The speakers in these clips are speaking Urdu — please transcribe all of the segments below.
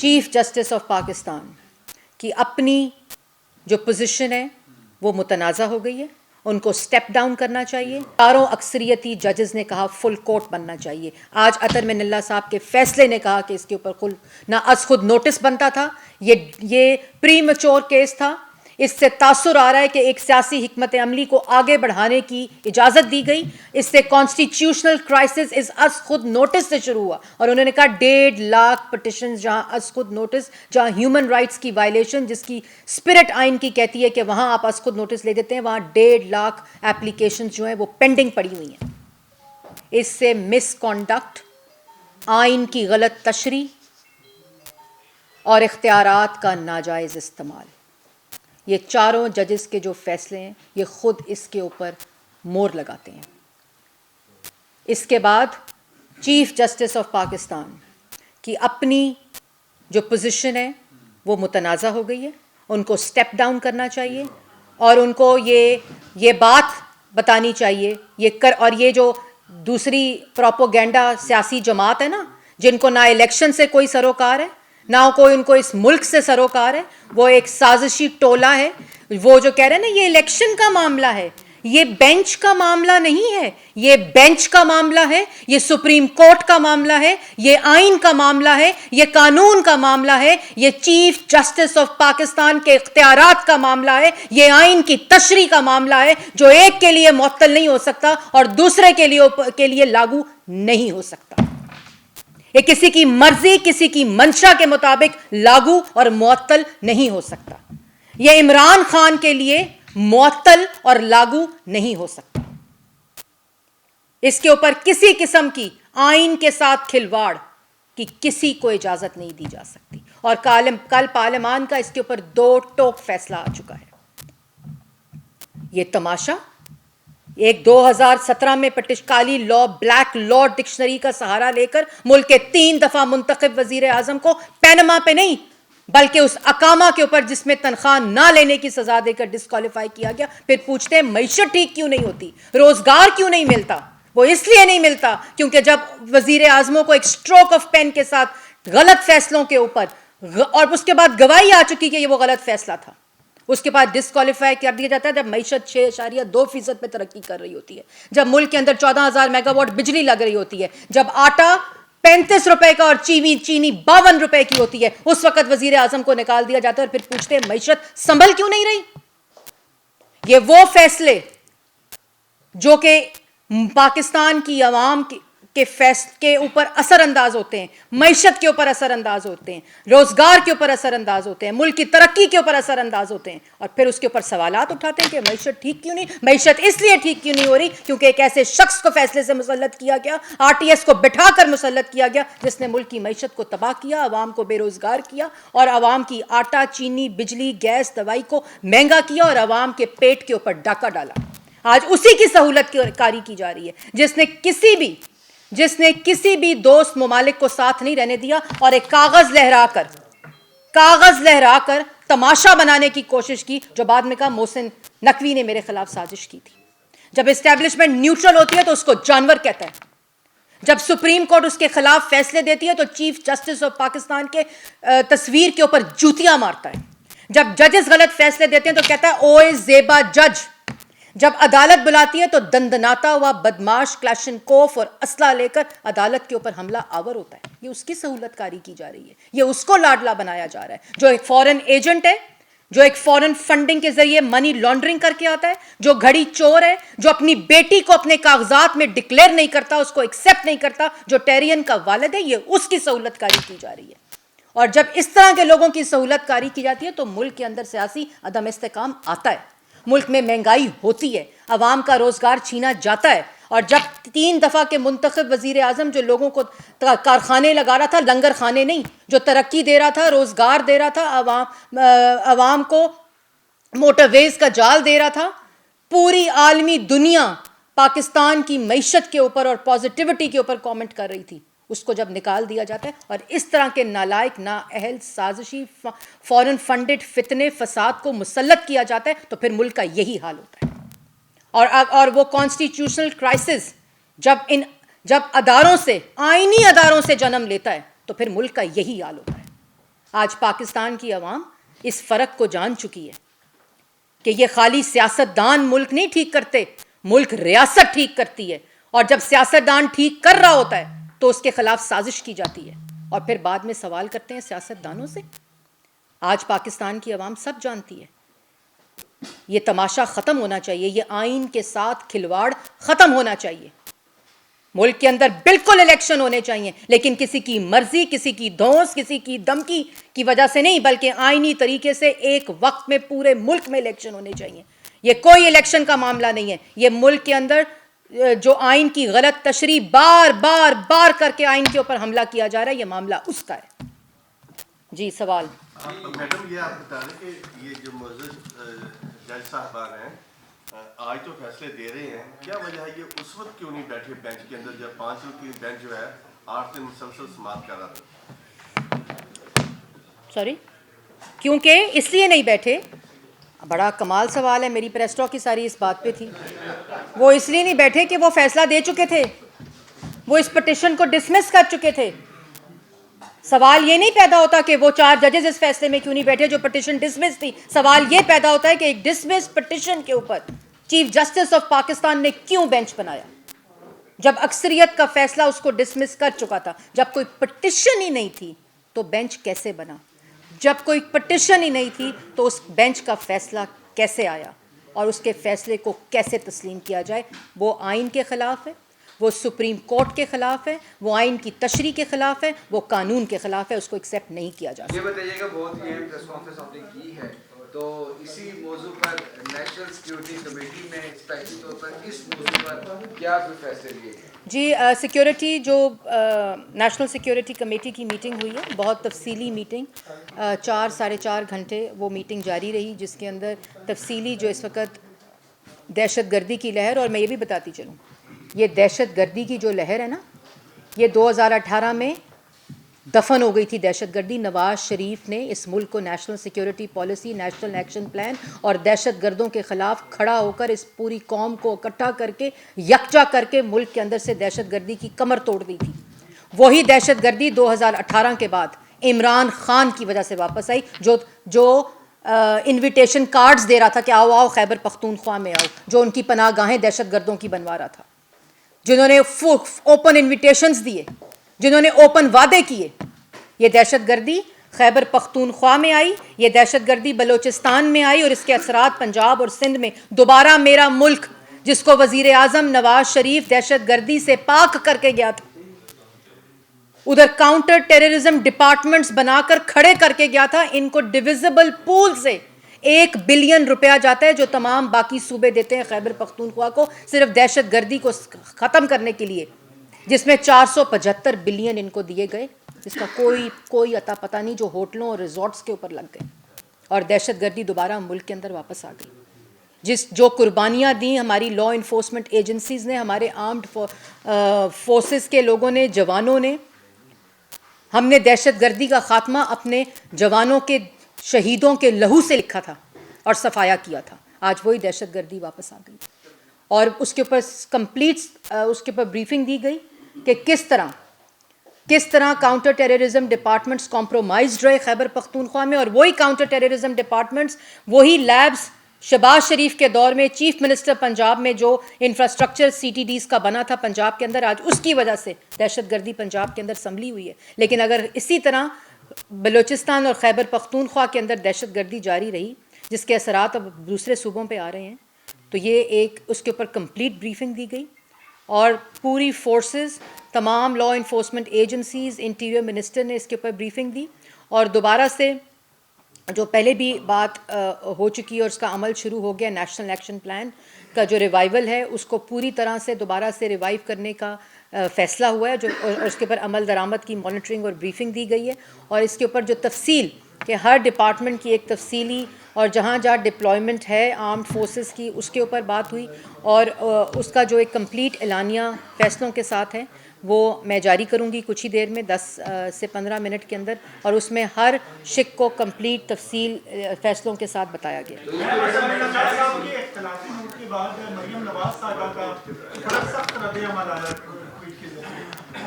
چیف جسٹس آف پاکستان کی اپنی جو پوزیشن ہے وہ متنازع ہو گئی ہے. ان کو سٹیپ ڈاؤن کرنا چاہیے. چاروں اکثریتی ججز نے کہا فل کورٹ بننا چاہیے. آج اطہر من اللہ صاحب کے فیصلے نے کہا کہ اس کے اوپر نہ از خود نوٹس بنتا تھا. یہ پری میچور کیس تھا. اس سے تاثر آ رہا ہے کہ ایک سیاسی حکمت عملی کو آگے بڑھانے کی اجازت دی گئی. اس سے کانسٹیٹیوشنل کرائسس اس از خود نوٹس سے شروع ہوا. اور انہوں نے کہا 1.5 لاکھ پٹیشنز جہاں از خود نوٹس، جہاں ہیومن رائٹس کی وائلیشن جس کی اسپرٹ آئین کی کہتی ہے کہ وہاں آپ از خود نوٹس لے دیتے ہیں، وہاں 1.5 لاکھ اپلیکیشنز جو ہیں وہ پینڈنگ پڑی ہوئی ہیں. اس سے مس کانڈکٹ، آئین کی غلط تشریح اور اختیارات کا ناجائز استعمال، یہ چاروں ججز کے جو فیصلے ہیں یہ خود اس کے اوپر مور لگاتے ہیں. اس کے بعد چیف جسٹس آف پاکستان کی اپنی جو پوزیشن ہے وہ متنازع ہو گئی ہے. ان کو سٹیپ ڈاؤن کرنا چاہیے اور ان کو یہ بات بتانی چاہیے اور یہ جو دوسری پروپوگینڈا سیاسی جماعت ہے نا، جن کو نہ الیکشن سے کوئی سروکار ہے نہ کوئی ان کو اس ملک سے سروکار ہے، وہ ایک سازشی ٹولہ ہے. وہ جو کہہ رہے ہیں نا یہ الیکشن کا معاملہ ہے، یہ بینچ کا معاملہ نہیں ہے. یہ بینچ کا معاملہ ہے، یہ سپریم کورٹ کا معاملہ ہے، یہ آئین کا معاملہ ہے، یہ قانون کا معاملہ ہے، یہ چیف جسٹس آف پاکستان کے اختیارات کا معاملہ ہے، یہ آئین کی تشریح کا معاملہ ہے جو ایک کے لیے معطل نہیں ہو سکتا اور دوسرے کے لیے لاگو نہیں ہو سکتا. یہ کسی کی مرضی، کسی کی منشا کے مطابق لاگو اور معطل نہیں ہو سکتا. یہ عمران خان کے لیے معطل اور لاگو نہیں ہو سکتا. اس کے اوپر کسی قسم کی آئین کے ساتھ کھلواڑ کی کسی کو اجازت نہیں دی جا سکتی. اور کل پارلیمان کا اس کے اوپر 2 ٹوک فیصلہ آ چکا ہے. یہ تماشا ایک 2017 میں کالی لا بلیک لا ڈکشنری کا سہارا لے کر ملک کے 3 دفعہ منتخب وزیر اعظم کو پینما پہ نہیں بلکہ اس اقامہ کے اوپر جس میں تنخواہ نہ لینے کی سزا دے کر ڈسکوالیفائی کیا گیا. پھر پوچھتے ہیں معیشت ٹھیک کیوں نہیں ہوتی، روزگار کیوں نہیں ملتا. وہ اس لیے نہیں ملتا کیونکہ جب وزیر اعظموں کو ایک سٹروک آف پین کے ساتھ غلط فیصلوں کے اوپر اور اس کے بعد گواہی آ چکی کہ یہ وہ غلط فیصلہ تھا، اس کے بعد ڈسکوالیفائی کر دیا جاتا ہے جب معیشت 6.2% پہ ترقی کر رہی ہوتی ہے، جب ملک کے اندر 14,000 میگا واٹ بجلی لگ رہی ہوتی ہے، جب آٹا 35 روپے کا اور چینی 52 روپے کی ہوتی ہے. اس وقت وزیر اعظم کو نکال دیا جاتا ہے اور پھر پوچھتے ہیں معیشت سنبھل کیوں نہیں رہی. یہ وہ فیصلے جو کہ پاکستان کی عوام کے اوپر اثر انداز ہوتے ہیں، معیشت کے اوپر اثر انداز ہوتے ہیں، روزگار کے اوپر اثر انداز ہوتے ہیں، ملک کی ترقی کے اوپر اثر انداز ہوتے ہیں، اور پھر اس کے اوپر سوالات اٹھاتے ہیں کہ معیشت ٹھیک کیوں نہیں. معیشت اس لیے ٹھیک کیوں نہیں ہو رہی کیونکہ ایک ایسے شخص کو فیصلے سے مسلط کیا گیا، RTS کو بٹھا کر مسلط کیا گیا جس نے ملک کی معیشت کو تباہ کیا، عوام کو بے روزگار کیا اور عوام کی آٹا، چینی، بجلی، گیس، دوائی کو مہنگا کیا اور عوام کے پیٹ کے اوپر ڈاکہ ڈالا. آج اسی کی سہولت کاری کی جا رہی ہے جس نے کسی بھی دوست ممالک کو ساتھ نہیں رہنے دیا اور ایک کاغذ لہرا کر تماشا بنانے کی کوشش کی، جو بعد میں کہا محسن نقوی نے میرے خلاف سازش کی تھی. جب اسٹیبلشمنٹ نیوٹرل ہوتی ہے تو اس کو جانور کہتا ہے. جب سپریم کورٹ اس کے خلاف فیصلے دیتی ہے تو چیف جسٹس آف پاکستان کے تصویر کے اوپر جوتیاں مارتا ہے. جب ججز غلط فیصلے دیتے ہیں تو کہتا ہے اوئے زیبا جج. جب عدالت بلاتی ہے تو دندناتا ہوا بدماش کلاشنکوف اور اسلحہ لے کر عدالت کے اوپر حملہ آور ہوتا ہے. یہ اس کی سہولت کاری کی جا رہی ہے، یہ اس کو لاڈلا بنایا جا رہا ہے جو ایک فورن ایجنٹ ہے، جو ایک فورن فنڈنگ کے ذریعے منی لانڈرنگ کر کے آتا ہے، جو گھڑی چور ہے، جو اپنی بیٹی کو اپنے کاغذات میں ڈکلیئر نہیں کرتا، اس کو ایکسیپٹ نہیں کرتا، جو ٹیرین کا والد ہے. یہ اس کی سہولت کاری کی جا رہی ہے. اور جب اس طرح کے لوگوں کی سہولت کاری کی جاتی ہے تو ملک کے اندر سیاسی عدم استحکام آتا ہے، ملک میں مہنگائی ہوتی ہے، عوام کا روزگار چھینا جاتا ہے. اور جب 3 دفعہ کے منتخب وزیر اعظم جو لوگوں کو کارخانے لگا رہا تھا، لنگر خانے نہیں، جو ترقی دے رہا تھا، روزگار دے رہا تھا، عوام کو موٹر ویز کا جال دے رہا تھا، پوری عالمی دنیا پاکستان کی معیشت کے اوپر اور پازیٹیوٹی کے اوپر کامنٹ کر رہی تھی، اس کو جب نکال دیا جاتا ہے اور اس طرح کے نالائق، نااہل، سازشی، فورن فنڈڈ فتنے فساد کو مسلط کیا جاتا ہے تو پھر ملک کا یہی حال ہوتا ہے. اور وہ کانسٹیٹیوشنل کرائسس جب اداروں سے، آئینی اداروں سے جنم لیتا ہے تو پھر ملک کا یہی حال ہوتا ہے. آج پاکستان کی عوام اس فرق کو جان چکی ہے کہ یہ خالی سیاستدان ملک نہیں ٹھیک کرتے، ملک ریاست ٹھیک کرتی ہے، اور جب سیاستدان ٹھیک کر رہا ہوتا ہے تو اس کے خلاف سازش کی جاتی ہے اور پھر بعد میں سوال کرتے ہیں سیاستدانوں سے۔ آج پاکستان کی عوام سب جانتی ہے، یہ تماشا ختم ہونا چاہیے، یہ آئین کے ساتھ کھلواڑ ختم ہونا چاہیے۔ ملک کے اندر بالکل الیکشن ہونے چاہیے، لیکن کسی کی مرضی، کسی کی دھونس، کسی کی دھمکی کی وجہ سے نہیں، بلکہ آئینی طریقے سے ایک وقت میں پورے ملک میں الیکشن ہونے چاہیے۔ یہ کوئی الیکشن کا معاملہ نہیں ہے، یہ ملک کے اندر جو آئین کی غلط تشریح بار بار بار کر کے آئین کے اوپر حملہ کیا جا رہا ہے، یہ معاملہ اس کا ہے۔ جی سوال۔ میڈم، یہ آپ بتا رہے کہ یہ جو معزز جج صاحبان ہیں آج تو فیصلے دے رہے ہیں، کیا وجہ ہے یہ اس وقت کیوں نہیں بیٹھے بینچ کے اندر جب 5 کی بینچ جو ہے 8 دن مسلسل سماعت کر رہا تھا؟ سوری، کیونکہ اس لیے نہیں بیٹھے، بڑا کمال سوال ہے، میری پریس ٹاک کی ساری اس بات پہ تھی۔ وہ اس لیے نہیں بیٹھے کہ وہ فیصلہ دے چکے تھے، وہ اس پٹیشن کو ڈسمس کر چکے تھے۔ سوال یہ نہیں پیدا ہوتا کہ وہ 4 ججز اس فیصلے میں کیوں نہیں بیٹھے جو پٹیشن ڈسمس تھی، سوال یہ پیدا ہوتا ہے کہ ایک ڈسمس پٹیشن کے اوپر چیف جسٹس آف پاکستان نے کیوں بینچ بنایا، جب اکثریت کا فیصلہ اس کو ڈسمس کر چکا تھا۔ جب کوئی پٹیشن ہی نہیں تھی تو بینچ کیسے بنا؟ جب کوئی پٹیشن ہی نہیں تھی تو اس بینچ کا فیصلہ کیسے آیا اور اس کے فیصلے کو کیسے تسلیم کیا جائے؟ وہ آئین کے خلاف ہے، وہ سپریم کورٹ کے خلاف ہے، وہ آئین کی تشریح کے خلاف ہے، وہ قانون کے خلاف ہے، اس کو ایکسیپٹ نہیں کیا جا سکتا۔ یہ بتائیے گا، بہت ہی اہم پریس کانفرنس آپ نے کی ہے، تو اسی موضوع پر نیشنل سیکیورٹی کمیٹی میں اسپیشلی طور پر اس موضوع پر کیا کوئی فیصلے لیے گئے؟ جی سیکیورٹی جو نیشنل سیکیورٹی کمیٹی کی میٹنگ ہوئی ہے، بہت تفصیلی میٹنگ، 4 ساڑھے 4 گھنٹے وہ میٹنگ جاری رہی، جس کے اندر تفصیلی جو اس وقت دہشت گردی کی لہر، اور میں یہ بھی بتاتی چلوں، یہ دہشت گردی کی جو لہر ہے نا، یہ 2018 میں دفن ہو گئی تھی دہشت گردی۔ نواز شریف نے اس ملک کو national security policy, national action plan اور دہشت گردوں کے خلاف کھڑا ہو کر اس پوری قوم کو اکٹھا کر کے یکجا کر کے ملک کے اندر سے دہشت گردی کی کمر توڑ دی تھی۔ وہی دہشت گردی 2018 کے بعد عمران خان کی وجہ سے واپس آئی، جو انویٹیشن کارڈز دے رہا تھا کہ آؤ آؤ خیبر پختونخوا میں آؤ، جو ان کی پناہ گاہیں دہشت گردوں کی بنوا رہا تھا، جنہوں نے اوپن انویٹیشنز دیے، جنہوں نے اوپن وعدے کیے۔ یہ دہشت گردی خیبر پختونخوا میں آئی، یہ دہشت گردی بلوچستان میں آئی، اور اس کے اثرات پنجاب اور سندھ میں۔ دوبارہ میرا ملک، جس کو وزیر اعظم نواز شریف دہشت گردی سے پاک کر کے گیا تھا، ادھر کاؤنٹر ٹیررزم ڈپارٹمنٹس بنا کر کھڑے کر کے گیا تھا، ان کو ڈویزبل پول سے 1 بلین روپیہ جاتا ہے جو تمام باقی صوبے دیتے ہیں خیبر پختونخوا کو صرف دہشت گردی کو ختم کرنے کے لیے، جس میں 475 بلین ان کو دیے گئے، جس کا کوئی عطا پتہ نہیں، جو ہوٹلوں اور ریزورٹس کے اوپر لگ گئے، اور دہشت گردی دوبارہ ملک کے اندر واپس آ گئی۔ جو قربانیاں دیں ہماری لا انفورسمنٹ ایجنسیز نے، ہمارے آرمڈ فورسز کے لوگوں نے، جوانوں نے، ہم نے دہشت گردی کا خاتمہ اپنے جوانوں کے، شہیدوں کے لہو سے لکھا تھا اور صفایا کیا تھا۔ آج وہی دہشت گردی واپس آ گئی، اور اس کے اوپر کمپلیٹ اس کے اوپر بریفنگ دی گئی کہ کس طرح کاؤنٹر ٹیررزم ڈپارٹمنٹس کمپرومائزڈ رہے خیبر پختونخوا میں، اور وہی کاؤنٹر ٹیررزم ڈپارٹمنٹس، وہی لیبز شہباز شریف کے دور میں چیف منسٹر پنجاب میں جو انفراسٹرکچر CTDs کا بنا تھا پنجاب کے اندر، آج اس کی وجہ سے دہشت گردی پنجاب کے اندر سنبھلی ہوئی ہے۔ لیکن اگر اسی طرح بلوچستان اور خیبر پختونخوا کے اندر دہشت گردی جاری رہی، جس کے اثرات اب دوسرے صوبوں پہ آ رہے ہیں، تو یہ اس کے اوپر کمپلیٹ بریفنگ دی گئی، اور پوری فورسز، تمام law enforcement agencies, interior minister نے اس کے اوپر بریفنگ دی، اور دوبارہ سے جو پہلے بھی بات ہو چکی ہے اور اس کا عمل شروع ہو گیا، نیشنل ایکشن پلان کا جو ریوائول ہے، اس کو پوری طرح سے دوبارہ سے ریوائیو کرنے کا فیصلہ ہوا ہے، اور اس کے اوپر عمل درآمد کی مانیٹرنگ اور بریفنگ دی گئی ہے، اور اس کے اوپر جو تفصیل کہ ہر ڈپارٹمنٹ کی ایک تفصیلی، اور جہاں ڈپلائمنٹ ہے آرمڈ فورسز کی، اس کے اوپر بات ہوئی، اور اس کا جو ایک کمپلیٹ اعلانیہ فیصلوں کے ساتھ ہے وہ میں جاری کروں گی کچھ ہی دیر میں، 10 سے 15 منٹ کے اندر، اور اس میں ہر شق کو کمپلیٹ تفصیل فیصلوں کے ساتھ بتایا گیا۔ مریم نواز صاحبہ کا بڑا سخت رد عمل آیا ٹویٹ کے ذریعے،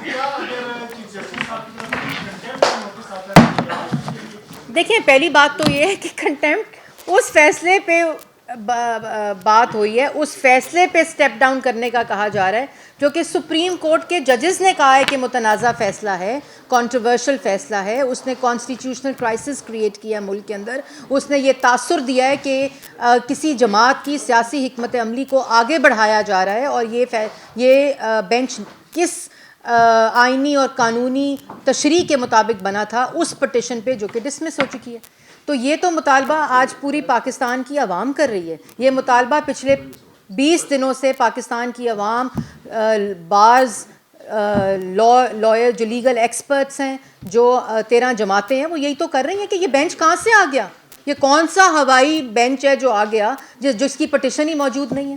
کیا اگر چیف جسٹس صاحب کی طرف سے کنٹمپٹ کا نوٹس آتا ہے دیکھیں پہلی بات تو یہ ہے کہ کنٹیمپٹ اس فیصلے پہ بات ہوئی ہے, اس فیصلے پہ سٹیپ ڈاؤن کرنے کا کہا جا رہا ہے جو کہ سپریم کورٹ کے ججز نے کہا ہے کہ متنازع فیصلہ ہے, کنٹروورشل فیصلہ ہے, اس نے کانسٹیٹیوشنل کرائسس کریٹ کیا ہے ملک کے اندر, اس نے یہ تاثر دیا ہے کہ کسی جماعت کی سیاسی حکمت عملی کو آگے بڑھایا جا رہا ہے, اور یہ بینچ کس آئینی اور قانونی تشریح کے مطابق بنا تھا اس پٹیشن پہ جو کہ ڈسمس ہو چکی ہے. تو یہ تو مطالبہ آج پوری پاکستان کی عوام کر رہی ہے. یہ مطالبہ پچھلے 20 دنوں سے پاکستان کی عوام, بعض لائر جو لیگل ایکسپرٹس ہیں, جو 13 جماعتیں ہیں, وہ یہی تو کر رہی ہیں کہ یہ بینچ کہاں سے آ گیا, یہ کون سا ہوائی بینچ ہے جو آ گیا جس کی پٹیشن ہی موجود نہیں ہے.